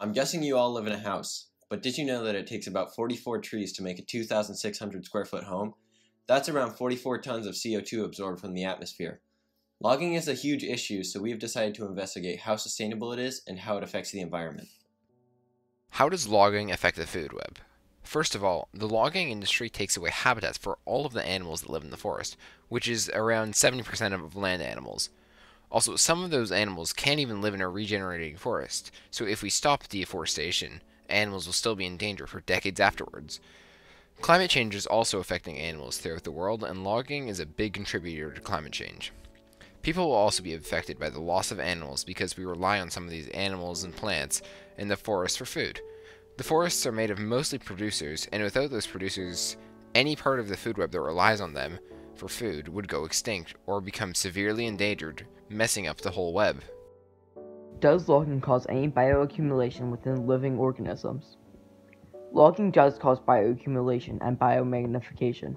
I'm guessing you all live in a house, but did you know that it takes about 44 trees to make a 2,600 square foot home? That's around 44 tons of CO2 absorbed from the atmosphere. Logging is a huge issue, so we have decided to investigate how sustainable it is and how it affects the environment. How does logging affect the food web? First of all, the logging industry takes away habitats for all of the animals that live in the forest, which is around 70% of land animals. Also, some of those animals can't even live in a regenerating forest, so if we stop deforestation, animals will still be in danger for decades afterwards. Climate change is also affecting animals throughout the world, and logging is a big contributor to climate change. People will also be affected by the loss of animals because we rely on some of these animals and plants in the forest for food. The forests are made of mostly producers, and without those producers, any part of the food web that relies on them for food would go extinct or become severely endangered, messing up the whole web. Does logging cause any bioaccumulation within living organisms? Logging does cause bioaccumulation and biomagnification.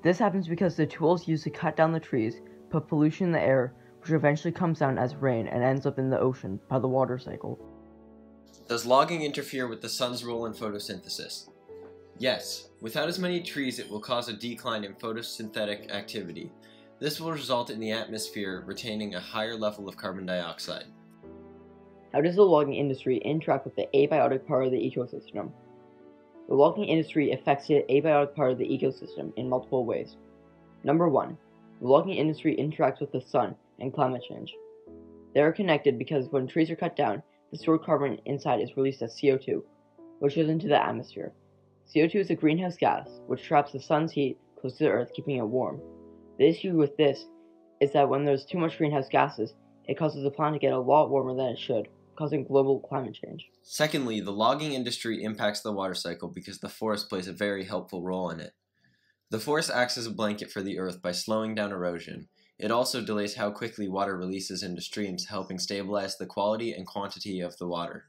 This happens because the tools used to cut down the trees put pollution in the air, which eventually comes down as rain and ends up in the ocean by the water cycle. Does logging interfere with the sun's role in photosynthesis? Yes. Without as many trees, it will cause a decline in photosynthetic activity. This will result in the atmosphere retaining a higher level of carbon dioxide. How does the logging industry interact with the abiotic part of the ecosystem? The logging industry affects the abiotic part of the ecosystem in multiple ways. Number 1. The logging industry interacts with the sun and climate change. They are connected because when trees are cut down, the stored carbon inside is released as CO2, which goes into the atmosphere. CO2 is a greenhouse gas, which traps the sun's heat close to the earth, keeping it warm. The issue with this is that when there's too much greenhouse gases, it causes the planet to get a lot warmer than it should, causing global climate change. Secondly, the logging industry impacts the water cycle because the forest plays a very helpful role in it. The forest acts as a blanket for the earth by slowing down erosion. It also delays how quickly water releases into streams, helping stabilize the quality and quantity of the water.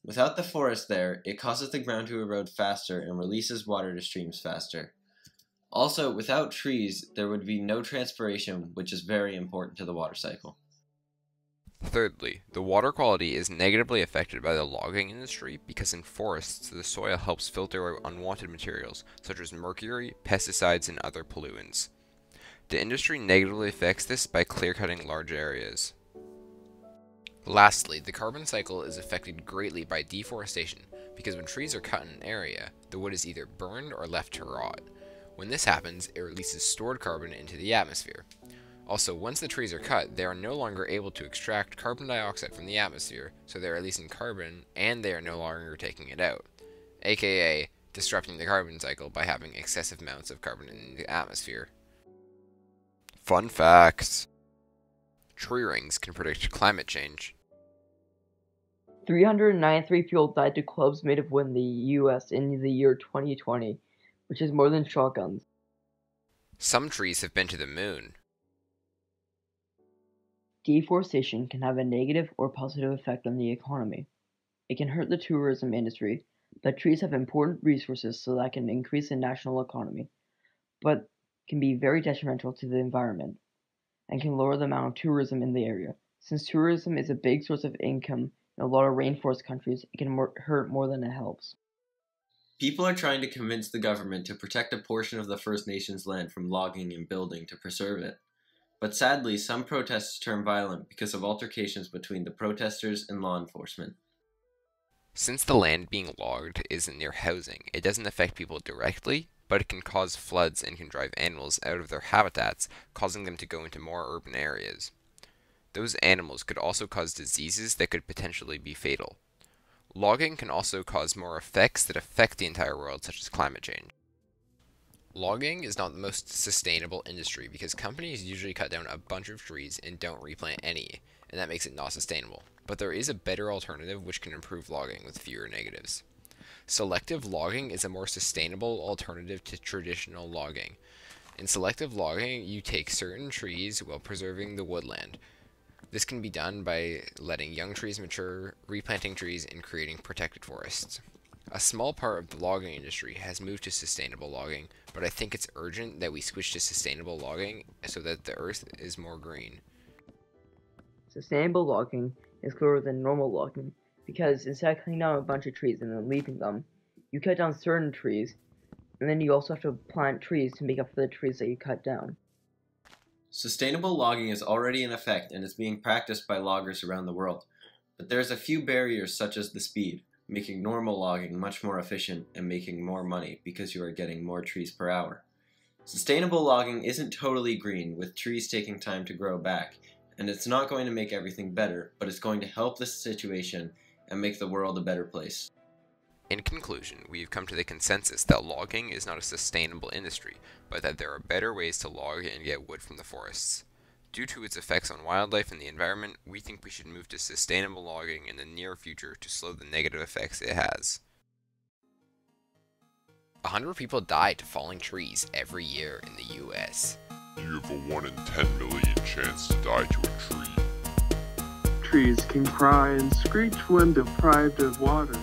Without the forest there, it causes the ground to erode faster and releases water to streams faster. Also, without trees, there would be no transpiration, which is very important to the water cycle. Thirdly, the water quality is negatively affected by the logging industry because in forests, the soil helps filter out unwanted materials such as mercury, pesticides, and other pollutants. The industry negatively affects this by clear-cutting large areas. Lastly, the carbon cycle is affected greatly by deforestation because when trees are cut in an area, the wood is either burned or left to rot. When this happens, it releases stored carbon into the atmosphere. Also, once the trees are cut, they are no longer able to extract carbon dioxide from the atmosphere, so they are releasing carbon and they are no longer taking it out, aka disrupting the carbon cycle by having excessive amounts of carbon in the atmosphere. Fun facts. Tree rings can predict climate change. 393 people died to clubs made of wood in the US in the year 2020, which is more than shotguns. Some trees have been to the moon. Deforestation can have a negative or positive effect on the economy. It can hurt the tourism industry, but trees have important resources so that can increase the national economy, but can be very detrimental to the environment and can lower the amount of tourism in the area. Since tourism is a big source of income in a lot of rainforest countries, it can hurt more than it helps. People are trying to convince the government to protect a portion of the First Nations land from logging and building to preserve it. But sadly, some protests turn violent because of altercations between the protesters and law enforcement. Since the land being logged isn't near housing, it doesn't affect people directly, but it can cause floods and can drive animals out of their habitats, causing them to go into more urban areas. Those animals could also cause diseases that could potentially be fatal. Logging can also cause more effects that affect the entire world, such as climate change. Logging is not the most sustainable industry because companies usually cut down a bunch of trees and don't replant any, and that makes it not sustainable. But there is a better alternative which can improve logging with fewer negatives. Selective logging is a more sustainable alternative to traditional logging. In selective logging, you take certain trees while preserving the woodland. This can be done by letting young trees mature, replanting trees, and creating protected forests. A small part of the logging industry has moved to sustainable logging, but I think it's urgent that we switch to sustainable logging so that the earth is more green. Sustainable logging is clearer than normal logging because instead of cutting down a bunch of trees and then leaving them, you cut down certain trees, and then you also have to plant trees to make up for the trees that you cut down. Sustainable logging is already in effect and is being practiced by loggers around the world, but there's a few barriers such as the speed, making normal logging much more efficient and making more money because you are getting more trees per hour. Sustainable logging isn't totally green, with trees taking time to grow back, and it's not going to make everything better, but it's going to help this situation and make the world a better place. In conclusion, we've come to the consensus that logging is not a sustainable industry, but that there are better ways to log and get wood from the forests. Due to its effects on wildlife and the environment, we think we should move to sustainable logging in the near future to slow the negative effects it has. 100 people die to falling trees every year in the US. You have a 1 in 10 million chance to die to a tree. Trees can cry and screech when deprived of water.